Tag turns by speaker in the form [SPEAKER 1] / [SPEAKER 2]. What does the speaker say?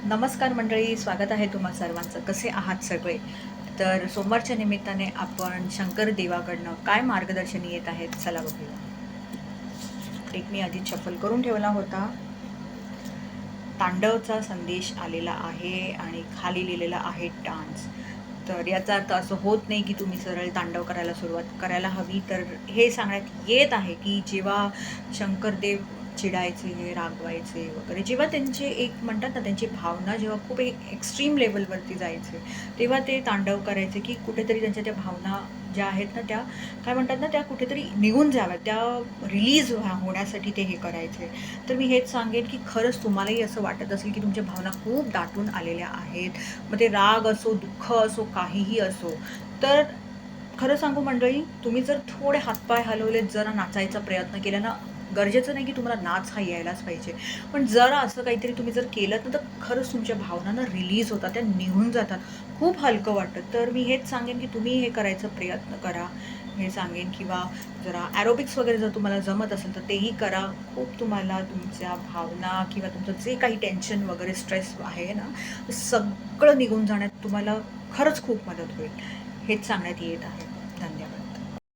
[SPEAKER 1] नमस्कार मंडळी, स्वागत आहे तुम्हा सर्वांचं. कसे आहात सगळे? तर सोमवारच्या निमित्ताने आपण शंकर देवाकडनं काय मार्गदर्शन येत आहेत चला बघूया. एक मी आधी शफल करून ठेवला होता. तांडवचा संदेश आलेला आहे आणि खाली लिहिलेला आहे डान्स. तर याचा अर्थ असं होत नाही की तुम्ही सरळ तांडव करायला सुरुवात करायला हवी. तर हे सांगण्यात येत आहे की जेव्हा शंकरदेव चिडायचे, रागवायचे वगैरे, जेव्हा त्यांचे एक म्हणतात ना, त्यांची भावना जेव्हा खूप एक एक्स्ट्रीम लेवलवरती जायचे, तेव्हा ते तांडव करायचे की कुठेतरी त्यांच्या त्या भावना ज्या आहेत ना, त्या काय म्हणतात ना, त्या कुठेतरी निघून जाव्यात, त्या रिलीज होण्यासाठी ते हे करायचे. तर मी हेच सांगेन की खरंच तुम्हालाही असं वाटत असेल की तुमच्या भावना खूप दाटून आलेल्या आहेत, मग ते राग असो, दुःख असो, काहीही असो. तर खरं सांगू मंडळी, तुम्ही जर थोडे हातपाय हलवलेत, जरा नाचायचा प्रयत्न केला ना, गरजेचं नाही की तुम्हाला नाच हा यायलाच पाहिजे, पण जरा असं काहीतरी तुम्ही जर केलं ना, तर खरंच तुमच्या भावना ना रिलीज होतात, त्या निघून जातात, खूप हलकं वाटतं. तर मी हेच सांगेन की तुम्ही हे करायचा प्रयत्न करा, हे सांगेन. किंवा जरा ॲरोबिक्स वगैरे जर तुम्हाला जमत असेल तर तेही करा. खूप तुम्हाला तुमच्या भावना किंवा तुमचं जे काही टेन्शन वगैरे स्ट्रेस आहे ना, ते सगळं निघून जाण्यात तुम्हाला खरंच खूप मदत होईल. हेच सांगण्यात येत आहे.